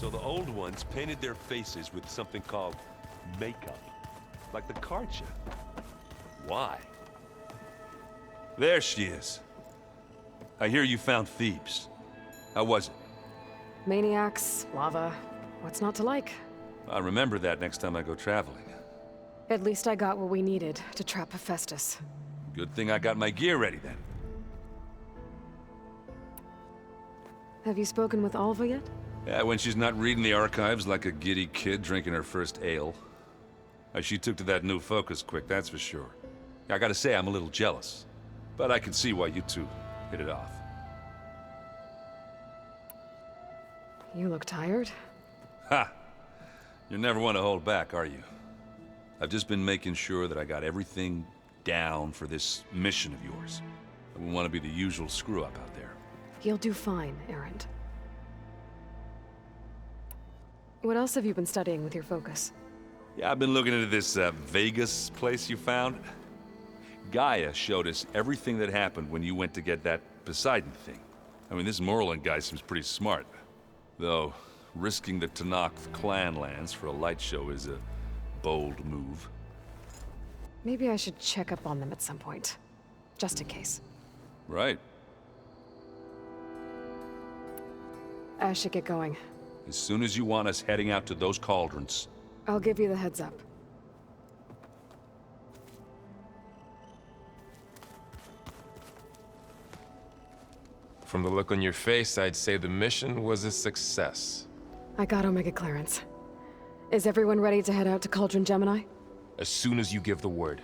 So the old ones painted their faces with something called makeup. Like the card show. Why? There she is. I hear you found Thebes. How was it? Maniacs, lava, what's not to like? I'll remember that next time I go traveling. At least I got what we needed to trap Hephaestus. Good thing I got my gear ready then. Have you spoken with Alva yet? Yeah, when she's not reading the archives like a giddy kid drinking her first ale. She took to that new focus quick, that's for sure. I gotta say, I'm a little jealous. But I can see why you two hit it off. You look tired. Ha! You never want to hold back, are you? I've just been making sure that I got everything down for this mission of yours. I wouldn't want to be the usual screw-up out there. You'll do fine, Erend. What else have you been studying with your focus? Yeah, I've been looking into this Vegas place you found. Gaia showed us everything that happened when you went to get that Poseidon thing. I mean, this Merlin guy seems pretty smart. Though, risking the Tenakth clan lands for a light show is a bold move. Maybe I should check up on them at some point. Just in case. Right. I should get going. As soon as you want us heading out to those cauldrons. I'll give you the heads up. From the look on your face, I'd say the mission was a success. I got Omega clearance. Is everyone ready to head out to Cauldron Gemini? As soon as you give the word.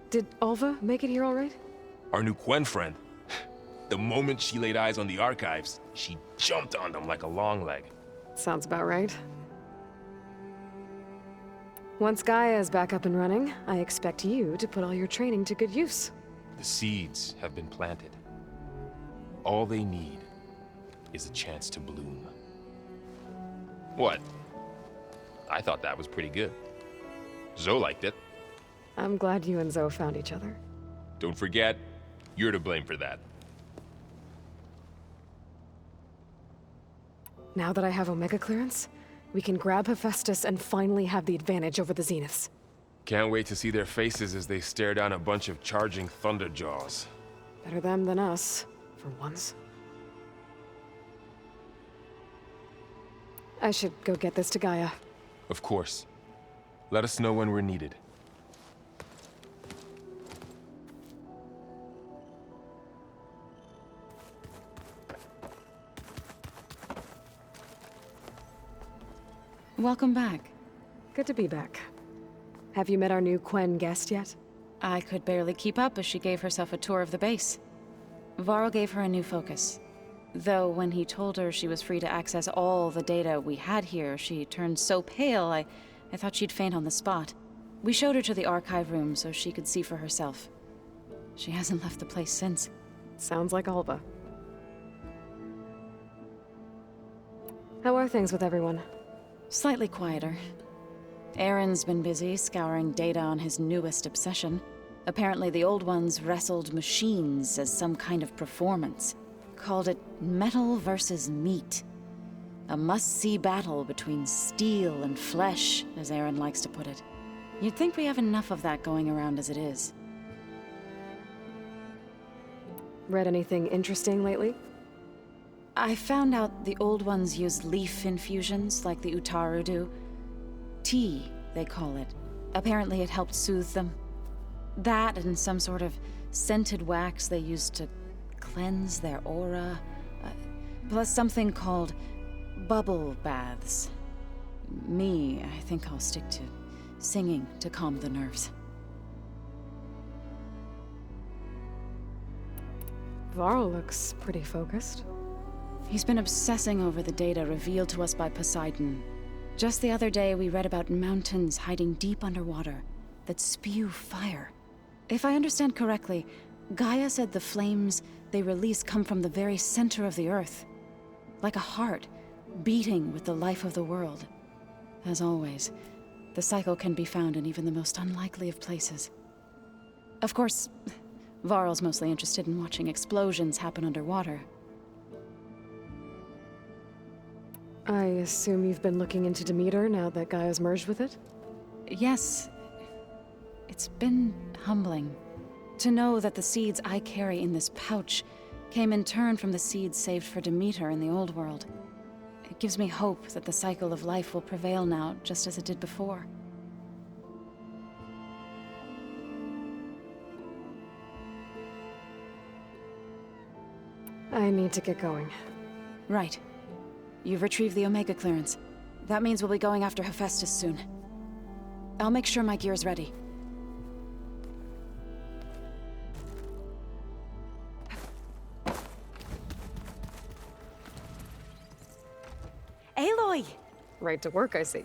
Did Alva make it here all right? Our new Quen friend. The moment she laid eyes on the archives, she jumped on them like a long leg. Sounds about right. Once Gaia is back up and running, I expect you to put all your training to good use. The seeds have been planted. All they need is a chance to bloom. What? I thought that was pretty good. Zoe liked it. I'm glad you and Zoe found each other. Don't forget, you're to blame for that. Now that I have Omega clearance, we can grab Hephaestus and finally have the advantage over the Zeniths. Can't wait to see their faces as they stare down a bunch of charging Thunderjaws. Better them than us, for once. I should go get this to Gaia. Of course. Let us know when we're needed. Welcome back. Good to be back. Have you met our new Quen guest yet? I could barely keep up as she gave herself a tour of the base. Varl gave her a new focus. Though when he told her she was free to access all the data we had here, she turned so pale I thought she'd faint on the spot. We showed her to the archive room so she could see for herself. She hasn't left the place since. Sounds like Alva. How are things with everyone? Slightly quieter. Erend's been busy scouring data on his newest obsession. Apparently the old ones wrestled machines as some kind of performance. Called it metal versus meat. A must-see battle between steel and flesh, as Erend likes to put it. You'd think we have enough of that going around as it is. Read anything interesting lately? I found out the old ones use leaf infusions like the Utaru do. Tea, they call it. Apparently it helped soothe them. That and some sort of scented wax they used to cleanse their aura. Plus something called bubble baths. I think I'll stick to singing to calm the nerves. Varl looks pretty focused. He's been obsessing over the data revealed to us by Poseidon. Just the other day, we read about mountains hiding deep underwater that spew fire. If I understand correctly, Gaia said the flames they release come from the very center of the Earth. Like a heart, beating with the life of the world. As always, the cycle can be found in even the most unlikely of places. Of course, Varl's mostly interested in watching explosions happen underwater. I assume you've been looking into Demeter now that Gaia's merged with it? Yes. It's been humbling to know that the seeds I carry in this pouch came in turn from the seeds saved for Demeter in the old world. It gives me hope that the cycle of life will prevail now, just as it did before. I need to get going. Right. You've retrieved the Omega clearance. That means we'll be going after Hephaestus soon. I'll make sure my gear's ready. Aloy! Right to work, I see.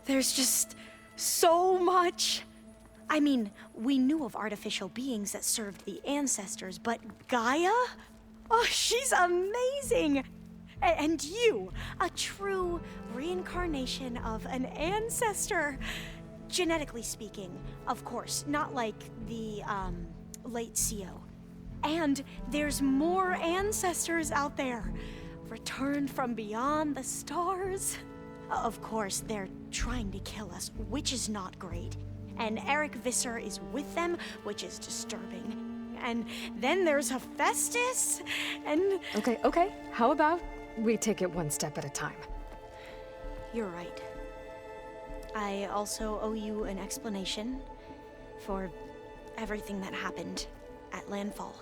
There's just so much. I mean, we knew of artificial beings that served the ancestors, but Gaia? Oh, she's amazing! And you, a true reincarnation of an ancestor. Genetically speaking, of course, not like the, late CO. And there's more ancestors out there, returned from beyond the stars. Of course, they're trying to kill us, which is not great. And Eric Visser is with them, which is disturbing. And then there's Hephaestus, and... Okay. How about we take it one step at a time? You're right. I also owe you an explanation for everything that happened at Landfall.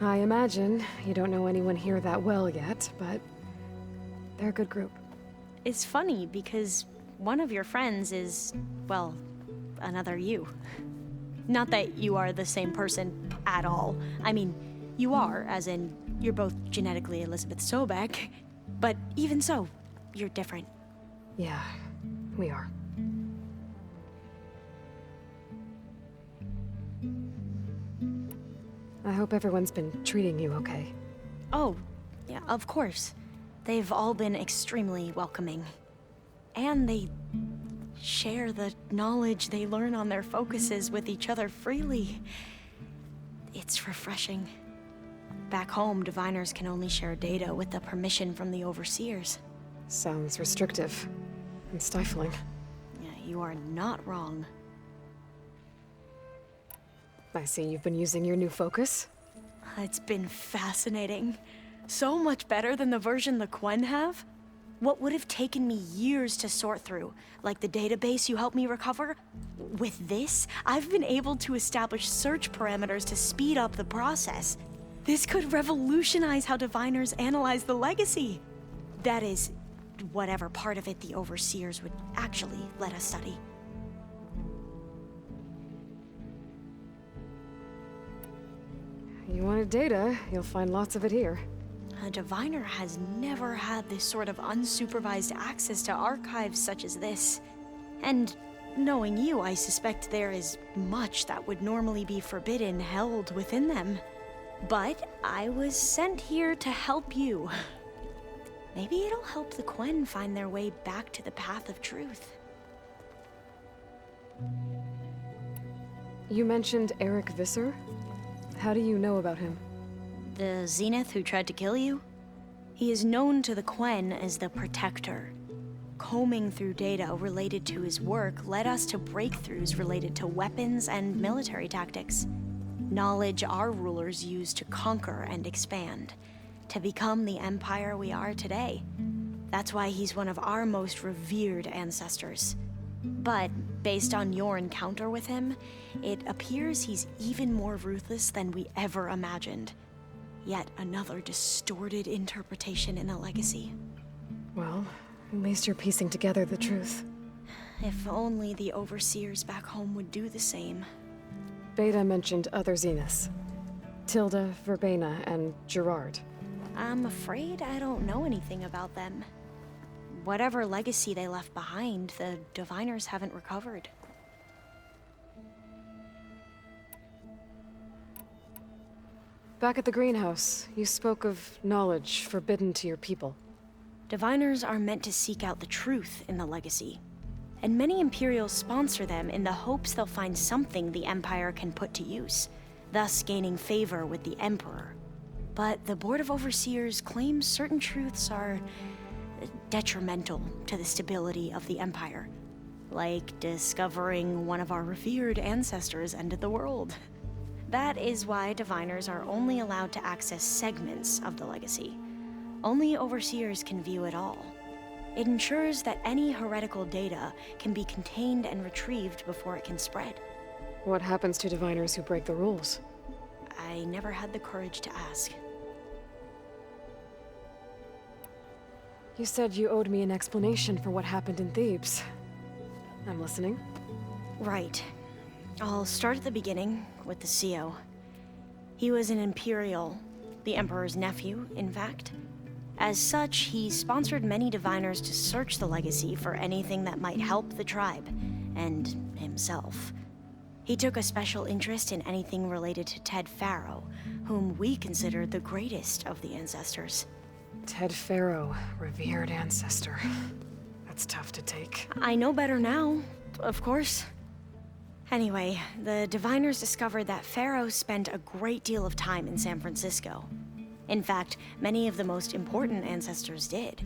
I imagine you don't know anyone here that well yet, but they're a good group. It's funny because one of your friends is, well, another you. Not that you are the same person at all. I mean, you are, as in, you're both genetically Elizabeth Sobek, but even so, you're different. Yeah, we are. I hope everyone's been treating you okay. Oh, yeah, of course. They've all been extremely welcoming. And they share the knowledge they learn on their focuses with each other freely. It's refreshing. Back home, diviners can only share data with the permission from the overseers. Sounds restrictive and stifling. Yeah, you are not wrong. I see you've been using your new focus. It's been fascinating. So much better than the version the Quen have. What would have taken me years to sort through, like the database you helped me recover, with this, I've been able to establish search parameters to speed up the process. This could revolutionize how diviners analyze the legacy. That is, whatever part of it the overseers would actually let us study. You wanted data, you'll find lots of it here. A diviner has never had this sort of unsupervised access to archives such as this. And knowing you, I suspect there is much that would normally be forbidden held within them. But I was sent here to help you. Maybe it'll help the Quen find their way back to the path of truth. You mentioned Eric Visser? How do you know about him? The Zenith who tried to kill you? He is known to the Quen as the Protector. Combing through data related to his work led us to breakthroughs related to weapons and military tactics. Knowledge our rulers used to conquer and expand, to become the empire we are today. That's why he's one of our most revered ancestors. But based on your encounter with him, it appears he's even more ruthless than we ever imagined. Yet another distorted interpretation in the legacy. Well, at least you're piecing together the truth. If only the overseers back home would do the same. Beta mentioned other Zeniths. Tilda, Verbena, and Gerard. I'm afraid I don't know anything about them. Whatever legacy they left behind, the diviners haven't recovered. Back at the greenhouse, you spoke of knowledge forbidden to your people. Diviners are meant to seek out the truth in the legacy. And many Imperials sponsor them in the hopes they'll find something the Empire can put to use, thus gaining favor with the Emperor. but the Board of Overseers claims certain truths are detrimental to the stability of the Empire. Like discovering one of our revered ancestors ended the world. That is why diviners are only allowed to access segments of the legacy. Only Overseers can view it all. It ensures that any heretical data can be contained and retrieved before it can spread. What happens to diviners who break the rules? I never had the courage to ask. You said you owed me an explanation for what happened in Thebes. I'm listening. Right. I'll start at the beginning with the CEO. He was an Imperial, the Emperor's nephew, in fact. As such, he sponsored many diviners to search the legacy for anything that might help the tribe, and himself. He took a special interest in anything related to Ted Faro, whom we consider the greatest of the ancestors. Ted Faro, revered ancestor. That's tough to take. I know better now, of course. Anyway, the diviners discovered that Faro spent a great deal of time in San Francisco. In fact, many of the most important ancestors did.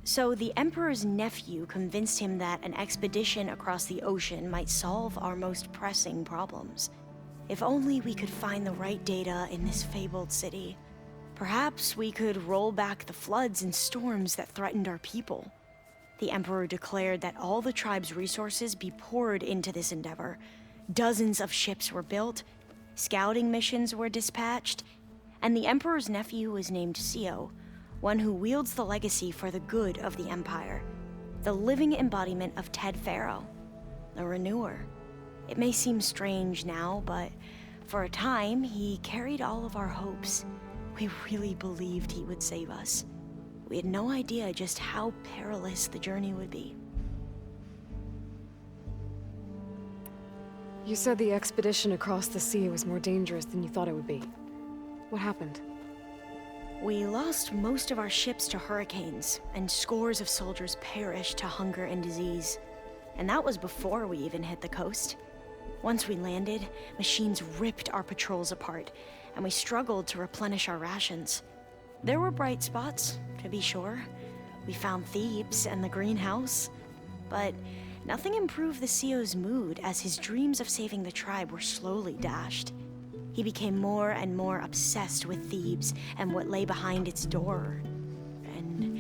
So the Emperor's nephew convinced him that an expedition across the ocean might solve our most pressing problems. If only we could find the right data in this fabled city. Perhaps we could roll back the floods and storms that threatened our people. The Emperor declared that all the tribe's resources be poured into this endeavor. Dozens of ships were built, scouting missions were dispatched, and the Emperor's nephew was named CEO, one who wields the legacy for the good of the Empire, the living embodiment of Ted Faro, the Renewer. It may seem strange now, but for a time, he carried all of our hopes. We really believed he would save us. We had no idea just how perilous the journey would be. You said the expedition across the sea was more dangerous than you thought it would be. What happened? We lost most of our ships to hurricanes, and scores of soldiers perished to hunger and disease. And that was before we even hit the coast. Once we landed, machines ripped our patrols apart, and we struggled to replenish our rations. There were bright spots, to be sure. We found Thebes and the greenhouse, but nothing improved the CEO's mood as his dreams of saving the tribe were slowly dashed. He became more and more obsessed with Thebes and what lay behind its door, and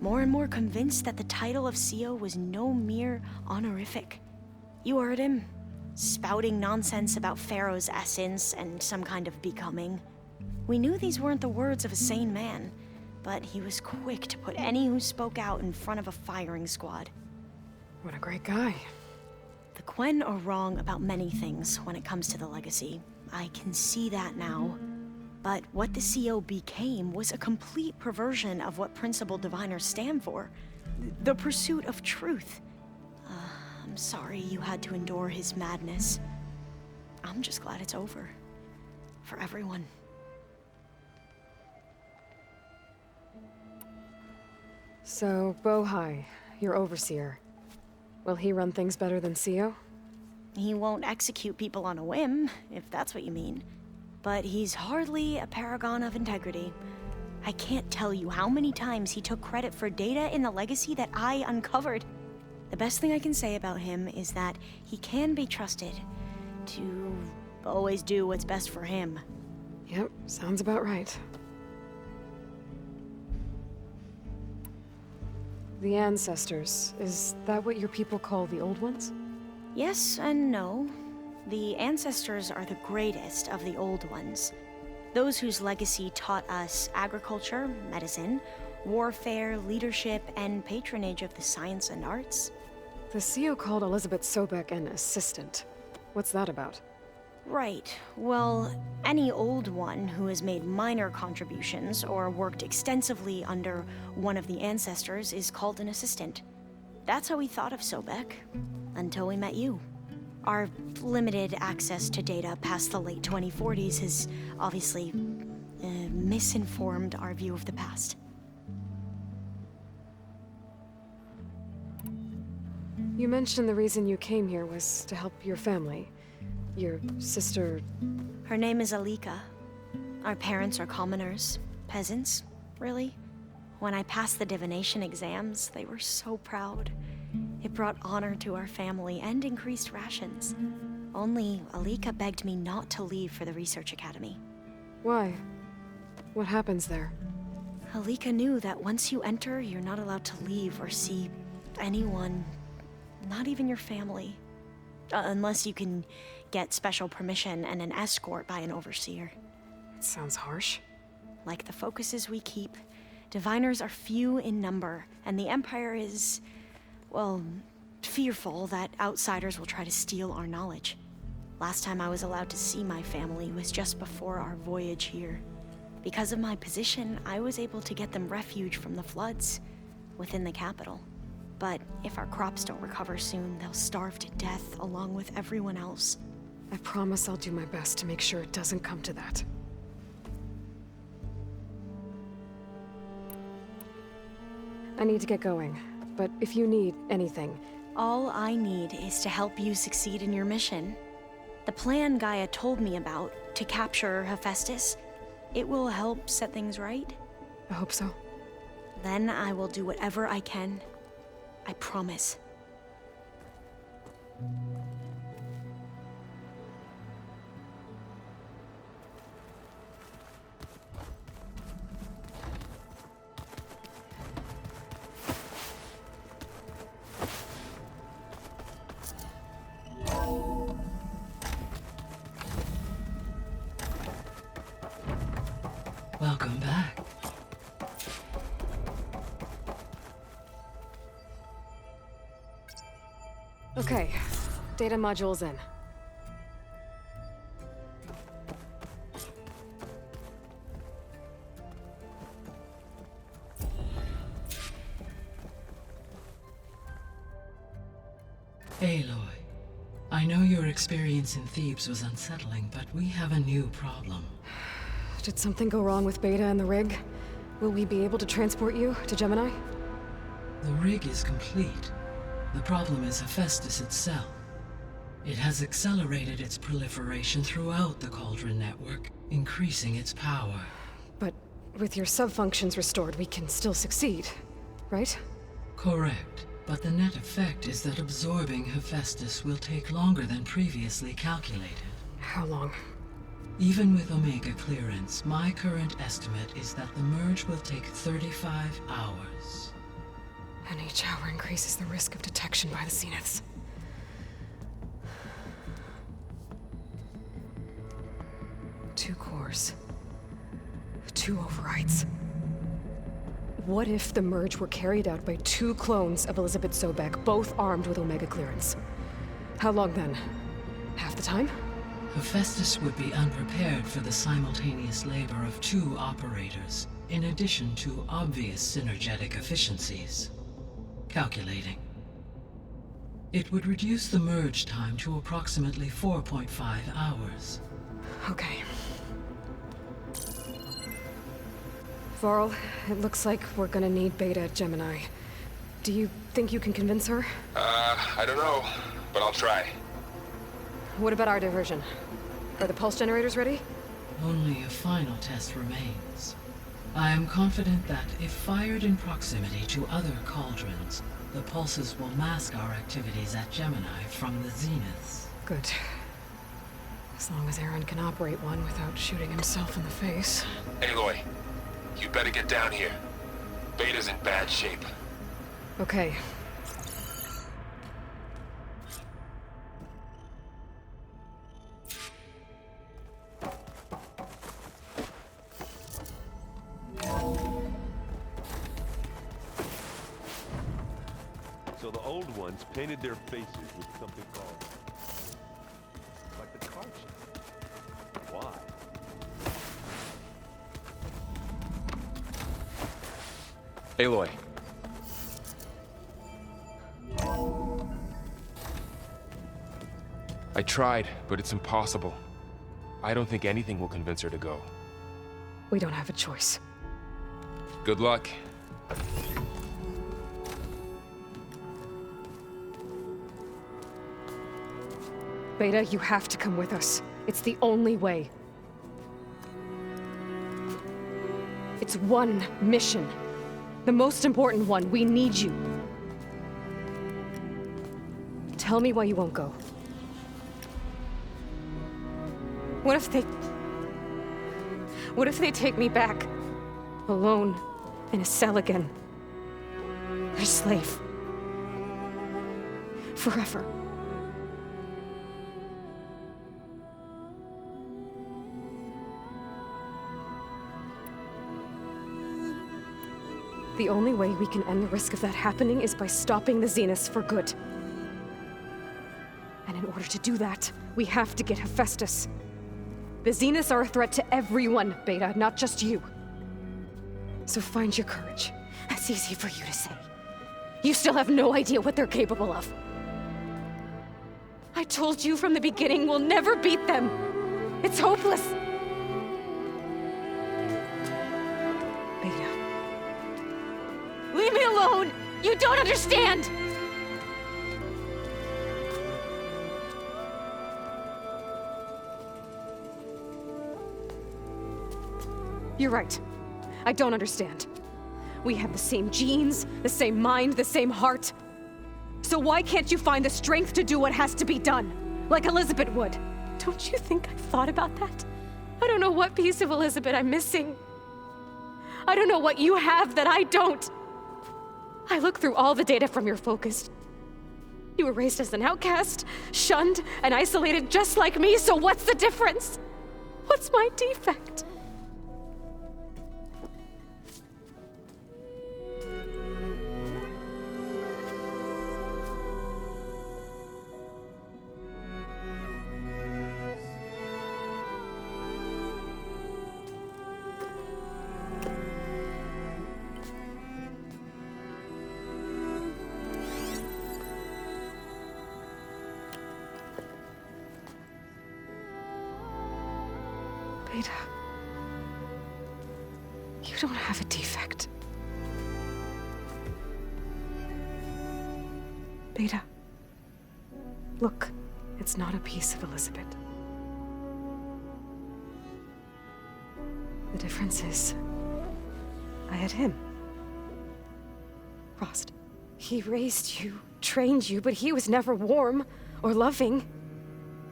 more convinced that the title of CEO was no mere honorific. You heard him, spouting nonsense about Pharaoh's essence and some kind of becoming. We knew these weren't the words of a sane man, but he was quick to put any who spoke out in front of a firing squad. What a great guy. The Quen are wrong about many things when it comes to the legacy. I can see that now. But what the CEO became was a complete perversion of what principled diviners stand for. The pursuit of truth. I'm sorry you had to endure his madness. I'm just glad it's over. For everyone. So, Bohai, your overseer. Will he run things better than CEO? He won't execute people on a whim, if that's what you mean. But he's hardly a paragon of integrity. I can't tell you how many times he took credit for data in the legacy that I uncovered. The best thing I can say about him is that he can be trusted to always do what's best for him. Yep, sounds about right. The ancestors, is that what your people call the old ones? Yes and no. The ancestors are the greatest of the old ones. Those whose legacy taught us agriculture, medicine, warfare, leadership, and patronage of the science and arts. The CEO called Elizabeth Sobek an assistant. What's that about? Right. Well, any old one who has made minor contributions or worked extensively under one of the ancestors is called an assistant. That's how we thought of Sobek, until we met you. Our limited access to data past the late 2040s has obviously misinformed our view of the past. You mentioned the reason you came here was to help your family. Your sister... Her name is Alika. Our parents are commoners, peasants, really. When I passed the divination exams, they were so proud. It brought honor to our family and increased rations. Only Alika begged me not to leave for the research academy. Why? What happens there? Alika knew that once you enter, you're not allowed to leave or see anyone, not even your family. Unless you can get special permission and an escort by an overseer. It sounds harsh. Like the focuses we keep, diviners are few in number, and the Empire is, well, fearful that outsiders will try to steal our knowledge. Last time I was allowed to see my family was just before our voyage here. Because of my position, I was able to get them refuge from the floods within the capital. But if our crops don't recover soon, they'll starve to death along with everyone else. I promise I'll do my best to make sure it doesn't come to that. I need to get going, but if you need anything... All I need is to help you succeed in your mission. The plan Gaia told me about, to capture Hephaestus, it will help set things right. I hope so. Then I will do whatever I can. I promise. Welcome back. Okay, data module's in. Aloy, I know your experience in Thebes was unsettling, but we have a new problem. Did something go wrong with Beta and the rig? Will we be able to transport you to Gemini? The rig is complete. The problem is Hephaestus itself. It has accelerated its proliferation throughout the Cauldron network, increasing its power. But with your sub-functions restored, we can still succeed, right? Correct, but the net effect is that absorbing Hephaestus will take longer than previously calculated. How long? Even with Omega clearance, my current estimate is that the merge will take 35 hours. And each hour increases the risk of detection by the Zeniths. Two cores. Two overrides. What if the merge were carried out by two clones of Elizabeth Sobek, both armed with Omega clearance? How long then? Half the time? Hephaestus would be unprepared for the simultaneous labor of two operators, in addition to obvious synergetic efficiencies. Calculating. It would reduce the merge time to approximately 4.5 hours. Okay. Varl, it looks like we're gonna need Beta at Gemini. Do you think you can convince her? I don't know, but I'll try. What about our diversion? Are the pulse generators ready? Only a final test remains. I am confident that if fired in proximity to other cauldrons, the pulses will mask our activities at Gemini from the Zeniths. Good. As long as Erend can operate one without shooting himself in the face. Aloy, you better get down here. Beta's in bad shape. Okay. So the old ones painted their faces with something called... like the card shape. Why? Aloy. I tried, but it's impossible. I don't think anything will convince her to go. We don't have a choice. Good luck. Beta, you have to come with us. It's the only way. It's one mission. The most important one. We need you. Tell me why you won't go. What if they take me back? Alone, in a cell again. Their slave. Forever. The only way we can end the risk of that happening is by stopping the Zeniths for good. And in order to do that, we have to get Hephaestus. The Zeniths are a threat to everyone, Beta, not just you. So find your courage. That's easy for you to say. You still have no idea what they're capable of. I told you from the beginning, we'll never beat them. It's hopeless. Beta. Leave me alone! You don't understand! You're right. I don't understand. We have the same genes, the same mind, the same heart. So why can't you find the strength to do what has to be done? Like Elizabeth would. Don't you think I've thought about that? I don't know what piece of Elizabeth I'm missing. I don't know what you have that I don't. I look through all the data from your focus. You were raised as an outcast, shunned, and isolated just like me, so what's the difference? What's my defect? Beta, you don't have a defect. Beta, look, it's not a piece of Elizabeth. The difference is, I had him. Frost. He raised you, trained you, but he was never warm or loving.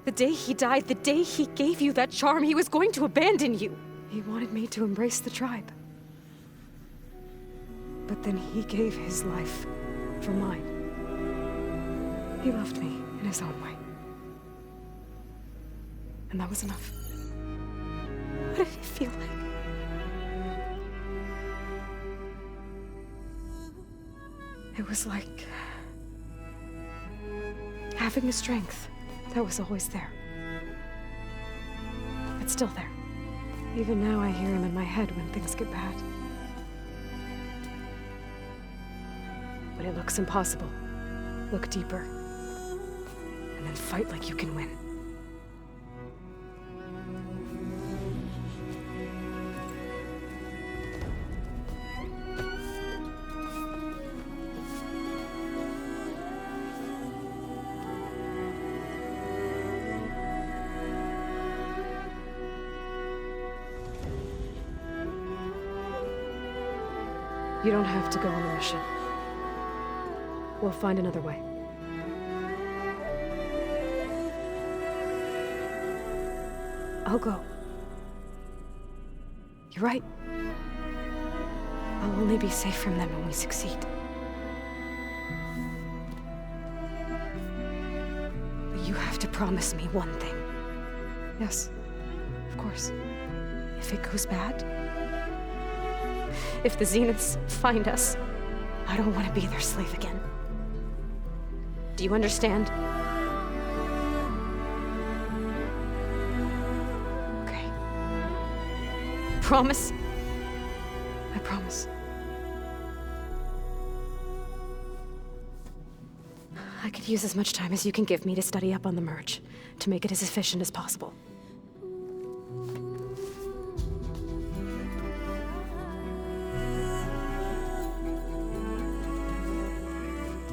The day he died, the day he gave you that charm, he was going to abandon you. He wanted me to embrace the tribe. But then he gave his life for mine. He loved me in his own way. And that was enough. What did it feel like? It was like having a strength that was always there. It's still there. Even now I hear him in my head when things get bad. When it looks impossible, look deeper. And then fight like you can win. You don't have to go on the mission. We'll find another way. I'll go. You're right. I'll only be safe from them when we succeed. But you have to promise me one thing. Yes, of course. If it goes bad, if the Zeniths find us, I don't want to be their slave again. Do you understand? Okay. Promise? I promise. I could use as much time as you can give me to study up on the merge, to make it as efficient as possible.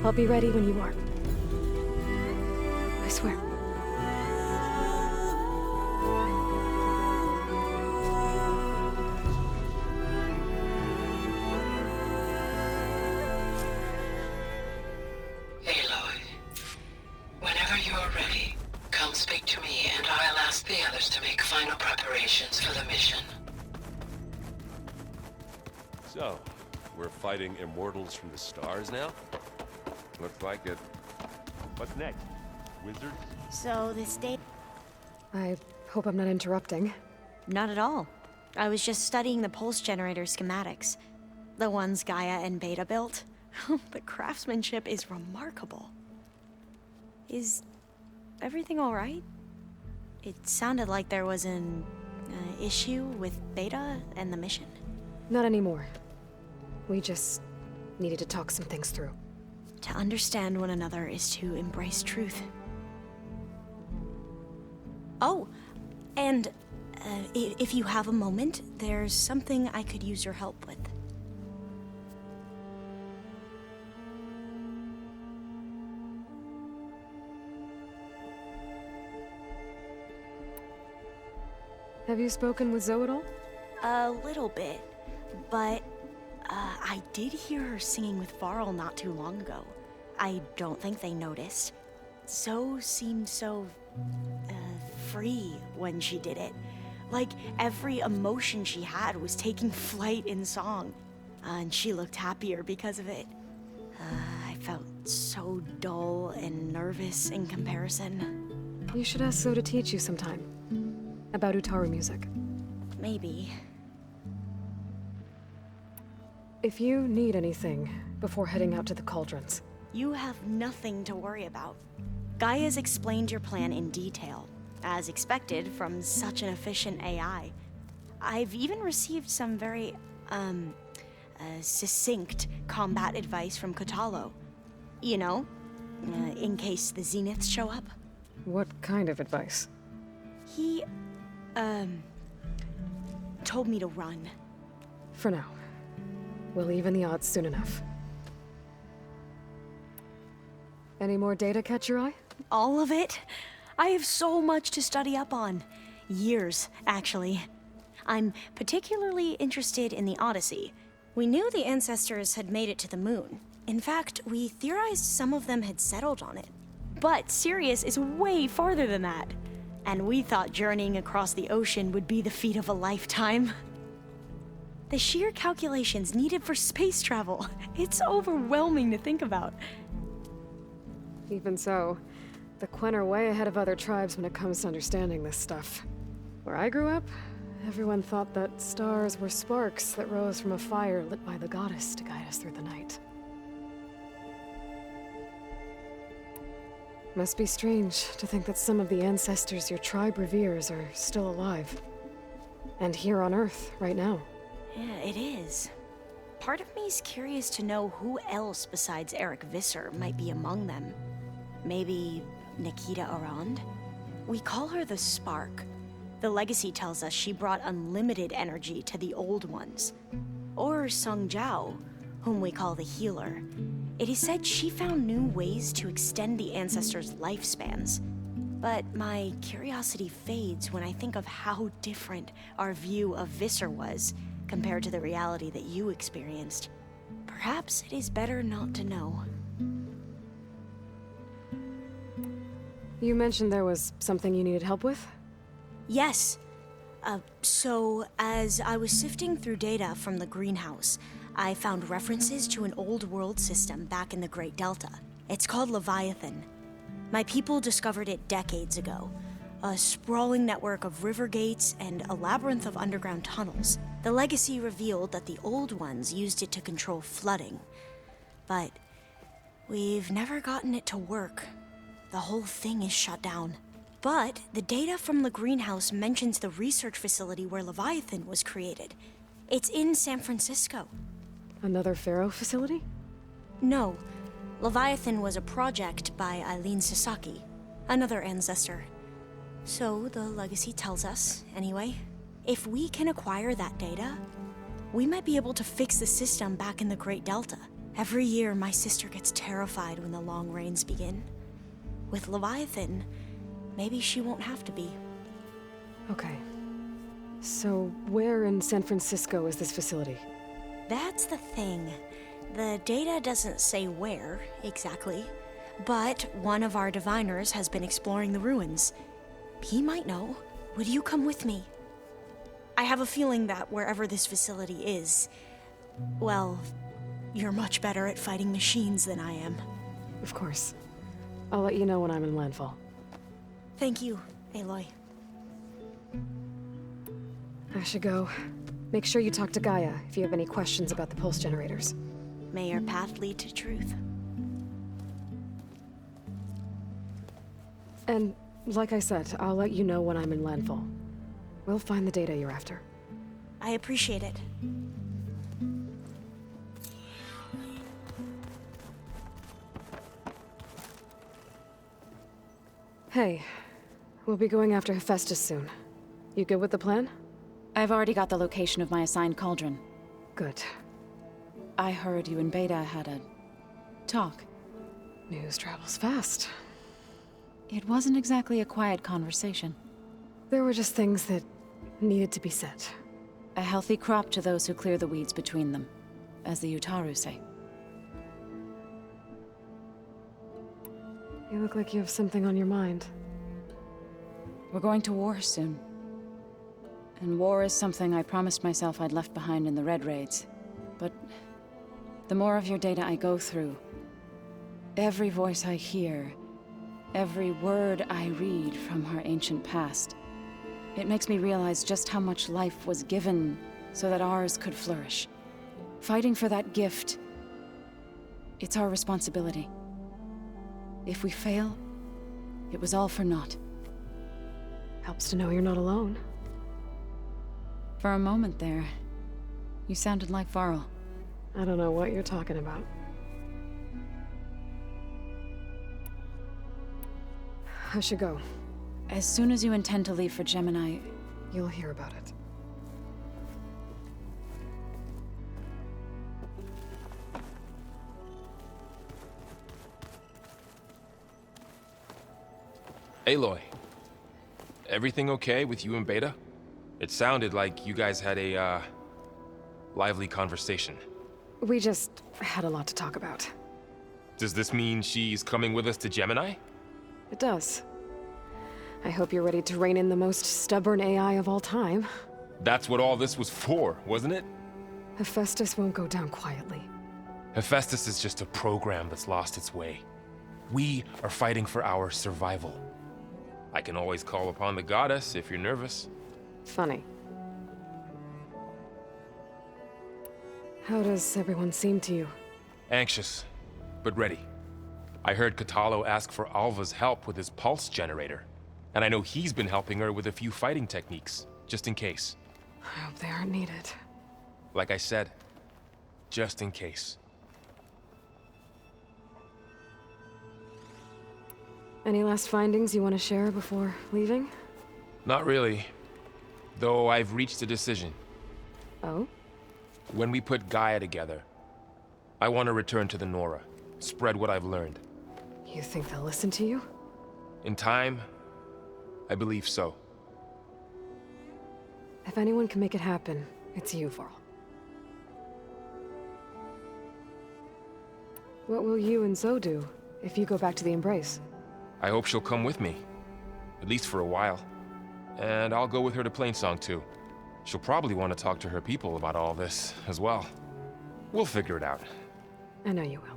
I'll be ready when you are. I swear. prepares to make final preparations for the mission. So, we're fighting immortals from the stars now? Looks like it. What's next? Wizards? So this day... I hope I'm not interrupting. Not at all. I was just studying the pulse generator schematics. The ones Gaia and Beta built. The craftsmanship is remarkable. Is everything all right? It sounded like there was an issue with Beta and the mission. Not anymore. We just needed to talk some things through. To understand one another is to embrace truth. Oh, and if you have a moment, there's something I could use your help with. Have you spoken with Zoe at all? A little bit, but I did hear her singing with Varl not too long ago. I don't think they noticed. Zoe seemed so free when she did it. Like every emotion she had was taking flight in song. And she looked happier because of it. I felt so dull and nervous in comparison. You should ask Zoe to teach you sometime. About Utaru music. Maybe. If you need anything before heading out to the cauldrons. You have nothing to worry about. Gaia's explained your plan in detail, as expected from such an efficient AI. I've even received some very, succinct combat advice from Kotalo. You know, in case the Zeniths show up. What kind of advice? He, told me to run. For now. We'll even the odds soon enough. Any more data catch your eye? All of it? I have so much to study up on. Years, actually. I'm particularly interested in the Odyssey. We knew the ancestors had made it to the moon. In fact, we theorized some of them had settled on it. But Sirius is way farther than that. And we thought journeying across the ocean would be the feat of a lifetime. The sheer calculations needed for space travel, it's overwhelming to think about. Even so, the Quen are way ahead of other tribes when it comes to understanding this stuff. Where I grew up, everyone thought that stars were sparks that rose from a fire lit by the goddess to guide us through the night. Must be strange to think that some of the ancestors your tribe reveres are still alive. And here on Earth, right now. Yeah, it is. Part of me's curious to know who else besides Eric Visser might be among them. Maybe Nikita Erend? We call her the Spark. The legacy tells us she brought unlimited energy to the old ones. Or Sung Jiao, whom we call the Healer. It is said she found new ways to extend the ancestors' lifespans. But my curiosity fades when I think of how different our view of Visser was compared to the reality that you experienced. Perhaps it is better not to know. You mentioned there was something you needed help with? Yes. So, as I was sifting through data from the greenhouse, I found references to an old world system back in the Great Delta. It's called Leviathan. My people discovered it decades ago. A sprawling network of river gates and a labyrinth of underground tunnels. The legacy revealed that the old ones used it to control flooding. But we've never gotten it to work. The whole thing is shut down. But the data from the greenhouse mentions the research facility where Leviathan was created. It's in San Francisco. Another Pharaoh facility? No. Leviathan was a project by Eileen Sasaki, another ancestor. So the legacy tells us, anyway, if we can acquire that data, we might be able to fix the system back in the Great Delta. Every year, my sister gets terrified when the long rains begin. With Leviathan, maybe she won't have to be. Okay. So, where in San Francisco is this facility? That's the thing. The data doesn't say where, exactly. But one of our diviners has been exploring the ruins. He might know. would you come with me? I have a feeling that wherever this facility is, well, you're much better at fighting machines than I am. Of course. I'll let you know when I'm in landfall. Thank you, Aloy. I should go. Make sure you talk to Gaia if you have any questions about the pulse generators. May your path lead to truth. And, like I said, I'll let you know when I'm in landfall. We'll find the data you're after. I appreciate it. Hey, we'll be going after Hephaestus soon. You good with the plan? I've already got the location of my assigned cauldron. Good. I heard you and Beta had a talk. News travels fast. It wasn't exactly a quiet conversation. There were just things that needed to be said. A healthy crop to those who clear the weeds between them, as the Utaru say. You look like you have something on your mind. We're going to war soon. And war is something I promised myself I'd left behind in the Red Raids. But the more of your data I go through, every voice I hear, every word I read from our ancient past, it makes me realize just how much life was given so that ours could flourish. Fighting for that gift, it's our responsibility. If we fail, it was all for naught. Helps to know you're not alone. For a moment there, you sounded like Varl. I don't know what you're talking about. I should go. As soon as you intend to leave for Gemini, You'll hear about it. Aloy, everything okay with you and Beta? It sounded like you guys had a, lively conversation. We just had a lot to talk about. Does this mean she's coming with us to Gemini? It does. I hope you're ready to rein in the most stubborn AI of all time. That's what all this was for, wasn't it? Hephaestus won't go down quietly. Hephaestus is just a program that's lost its way. We are fighting for our survival. I can always call upon the goddess if you're nervous. Funny. How does everyone seem to you? Anxious, but ready. I heard Katalo ask for Alva's help with his pulse generator, and I know he's been helping her with a few fighting techniques, just in case. I hope they aren't needed. Like I said, just in case. Any last findings you want to share before leaving? Not really, though I've reached a decision. Oh? When we put Gaia together, I want to return to the Nora, spread what I've learned. You think they'll listen to you? In time, I believe so. If anyone can make it happen, it's you, Varl. What will you and Zoe do if you go back to the Embrace? I hope she'll come with me, at least for a while. And I'll go with her to Plainsong too. She'll probably want to talk to her people about all this as well. We'll figure it out. I know you will.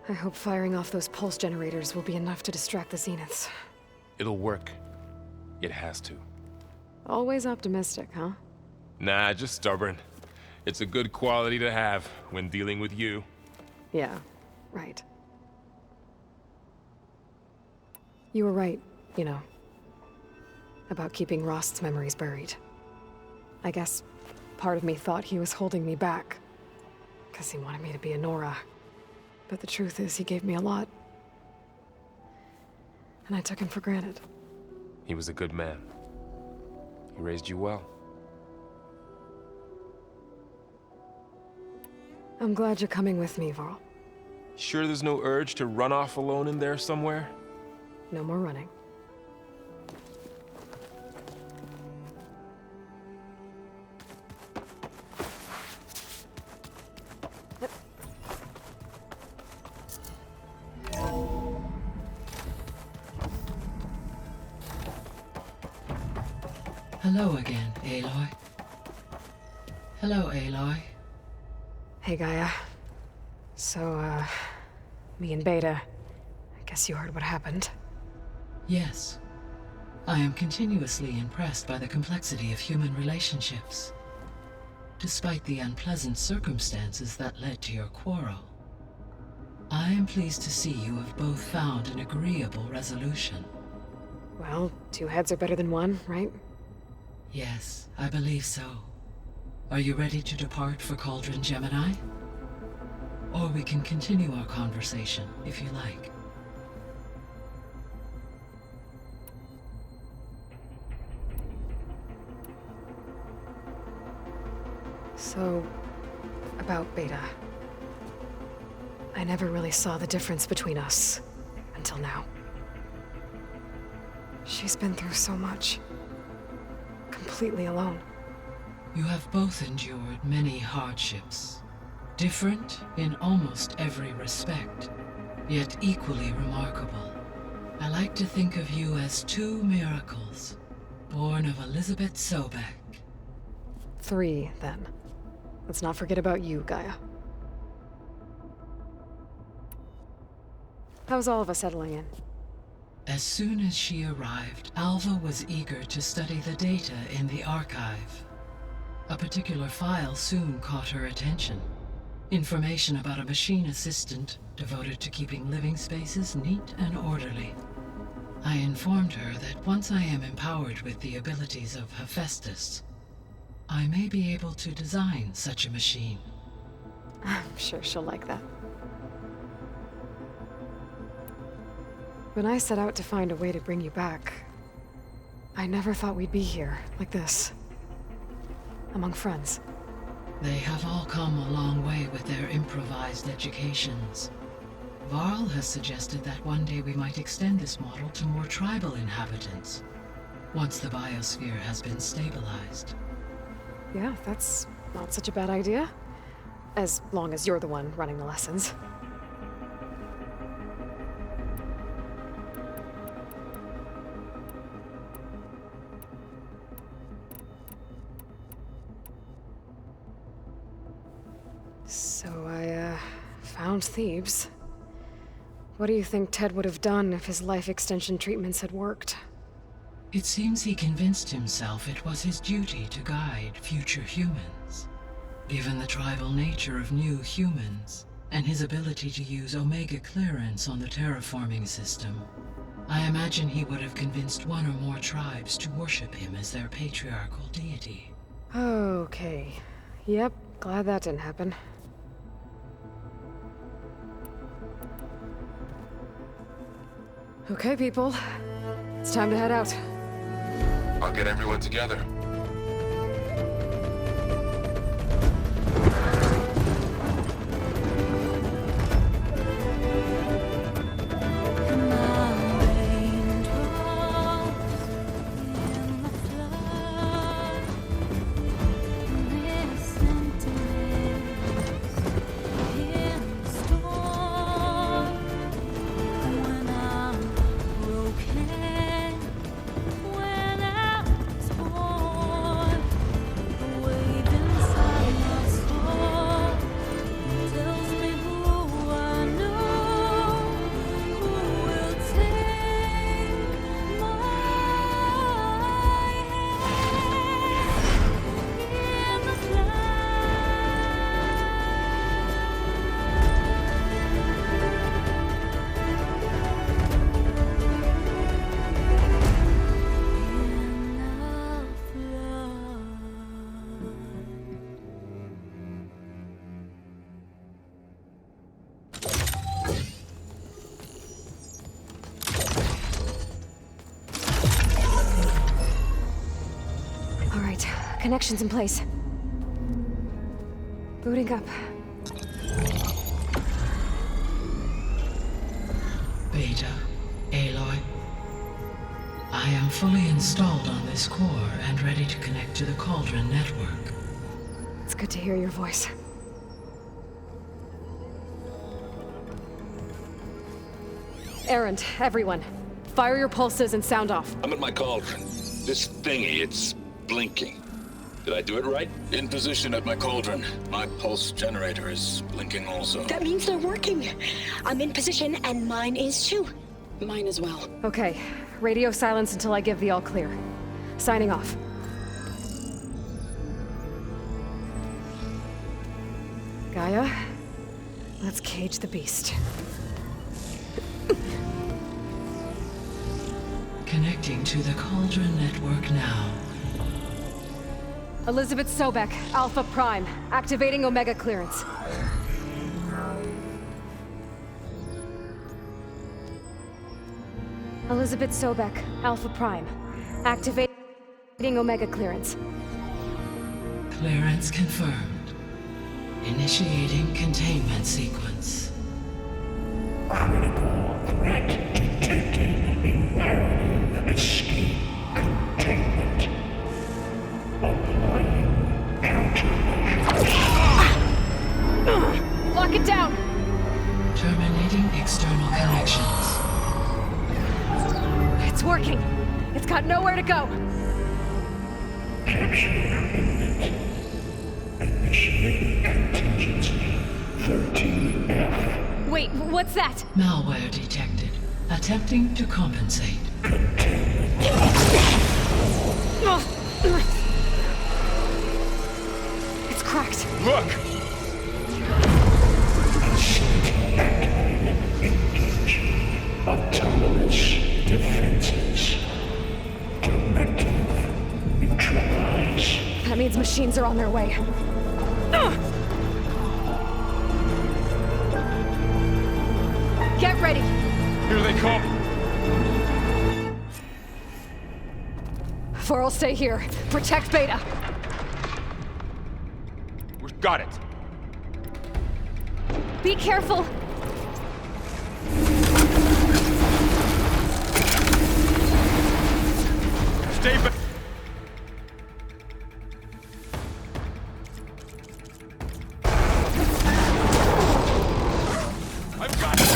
I hope firing off those pulse generators will be enough to distract the Zeniths. It'll work. It has to. Always optimistic, huh? Nah, just stubborn. It's a good quality to have when dealing with you. Yeah, right. You were right, you know, about keeping Rost's memories buried. I guess part of me thought he was holding me back, because he wanted me to be a Nora. But the truth is, he gave me a lot. And I took him for granted. He was a good man. He raised you well. I'm glad you're coming with me, Varl. Sure there's no urge to run off alone in there somewhere? No more running. Hello again, Aloy. Hello, Aloy. Hey, Gaia. So, me and Beta. I guess you heard what happened. Yes. I am continuously impressed by the complexity of human relationships. Despite the unpleasant circumstances that led to your quarrel, I am pleased to see you have both found an agreeable resolution. Well, two heads are better than one, right? Yes, I believe so. Are you ready to depart for Cauldron Gemini? Or we can continue our conversation, if you like. So, about Beta. I never really saw the difference between us, until now. She's been through so much. Completely alone. You have both endured many hardships. Different in almost every respect, yet equally remarkable. I like to think of you as two miracles, born of Elizabeth Sobek. 3, then. Let's not forget about you, Gaia. How's Alva settling in? As soon as she arrived, Alva was eager to study the data in the archive. A particular file soon caught her attention. Information about a machine assistant devoted to keeping living spaces neat and orderly. I informed her that once I am empowered with the abilities of Hephaestus, I may be able to design such a machine. I'm sure she'll like that. When I set out to find a way to bring you back, I never thought we'd be here, like this. Among friends. They have all come a long way with their improvised educations. Varl has suggested that one day we might extend this model to more tribal inhabitants, once the biosphere has been stabilized. Yeah, that's not such a bad idea. As long as you're the one running the lessons. So I, found Thebes. What do you think Ted would have done if his life extension treatments had worked? It seems he convinced himself it was his duty to guide future humans. Given the tribal nature of new humans, and his ability to use Omega clearance on the terraforming system, I imagine he would have convinced one or more tribes to worship him as their patriarchal deity. Okay. Yep, glad that didn't happen. Okay, people. It's time to head out. I'll get everyone together. Connections in place. Booting up. Beta, Aloy. I am fully installed on this core and ready to connect to the Cauldron network. It's good to hear your voice. Erend, everyone. Fire your pulses and sound off. I'm at my cauldron. This thingy, it's blinking. Did I do it right? In position at my cauldron. My pulse generator is blinking also. That means they're working. I'm in position, and mine is too. Mine as well. Okay, radio silence until I give the all clear. Signing off. Gaia, let's cage the beast. Connecting to the Cauldron network now. Elizabeth Sobek, Alpha Prime, activating Omega clearance. Elizabeth Sobek, Alpha Prime, activating Omega clearance. Clearance confirmed. Initiating containment sequence. Critical threat detected. Environment escape containment. Applying countermeasures. Lock it down! Terminating external connections. It's working. It's got nowhere to go. Capture imminent. Initiating contingency 13F. Wait, what's that? Malware detected. Attempting to compensate. It's cracked. Look! Facility activated. Engage. Autonomous defenses. Directive. Neutralize. That means machines are on their way. Get ready! Here they come! Varl, stay here. Protect Beta. We've got it! Be careful! Stay back! I've got it!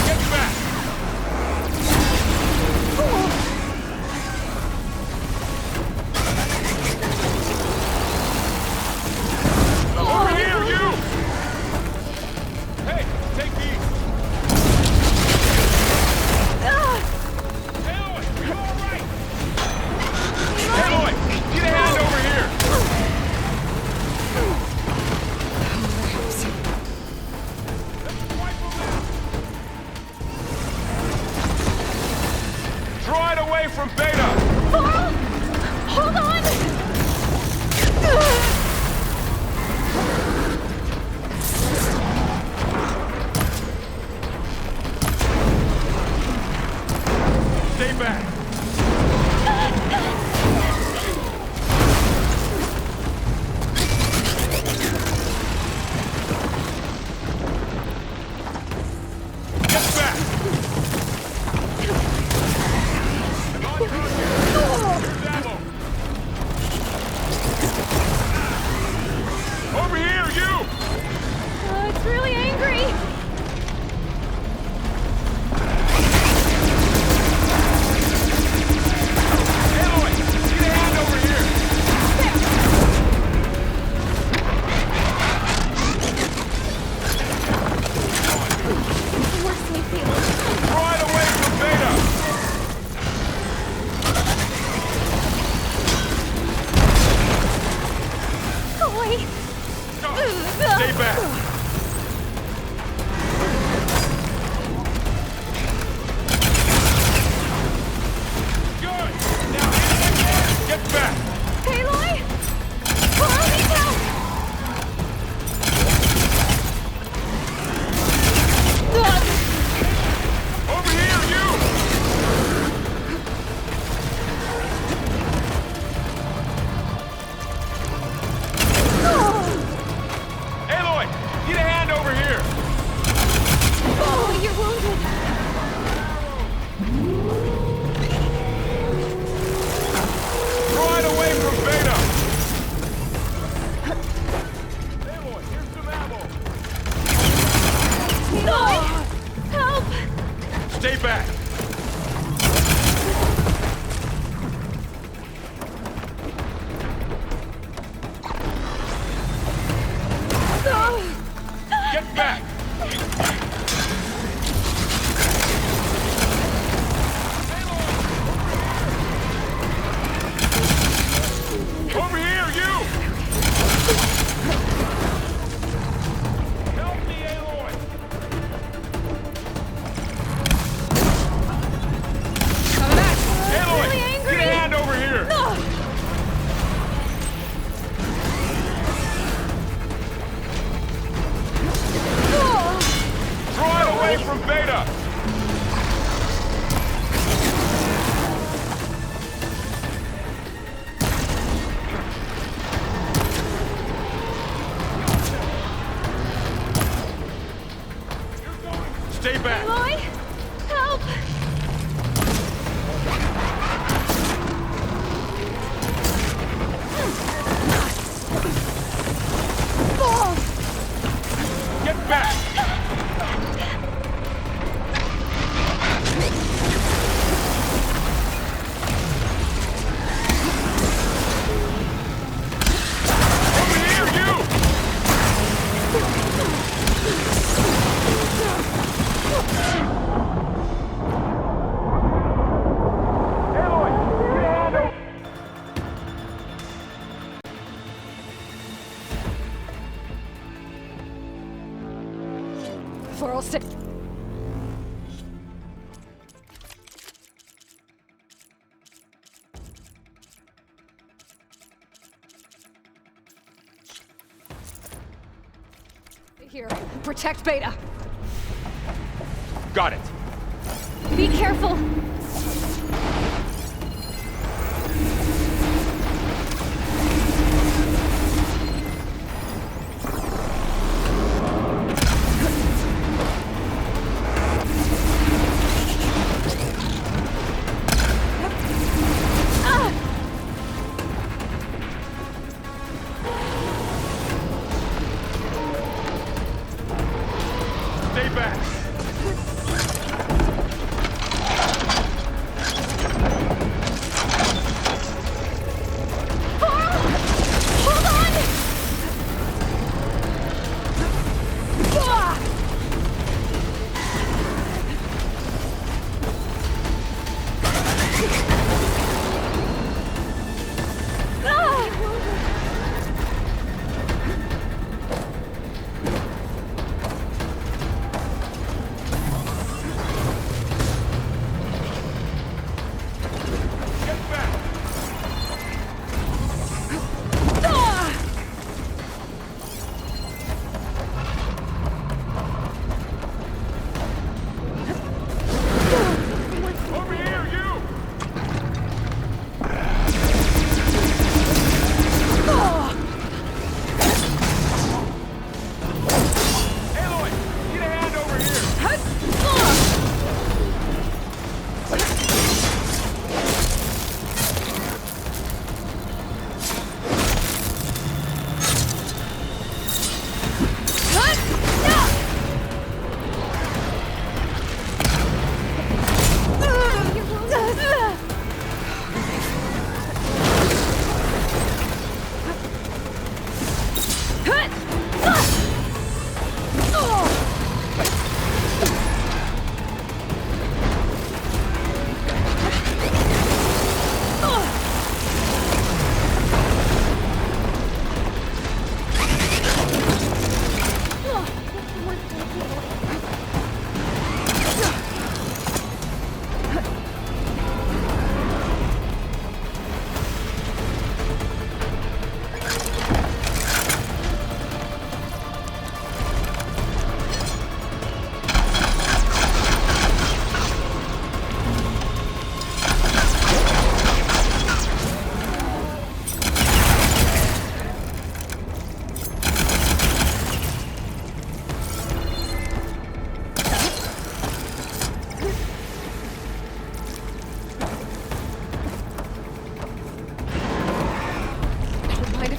Get back! Over here, you! Hey, take these! Aloy, are you all right? Aloy, get a hand over here! Let's wipe them out! Draw it away from Beta! Varl! Hold on! Stay back! Get back! On target! Here's ammo! Over here, you! It's really angry! Aloy, get a hand over here! Draw it away from Beta! Go away! Go! Stay back! Varl, stay. Here, protect Beta. Got it. Be careful. Stay back.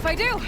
I do.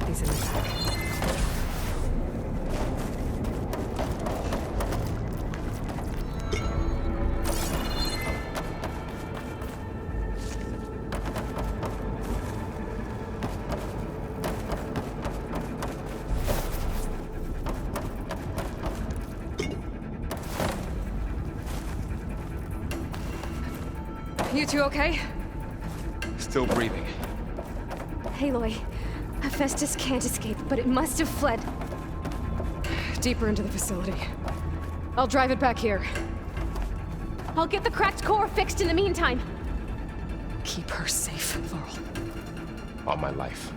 He's in the back. You two okay? Still breathing. Aloy, Hephaestus can't escape, but it must have fled deeper into the facility. I'll drive it back here. I'll get the cracked core fixed in the meantime. Keep her safe, Varl. All my life.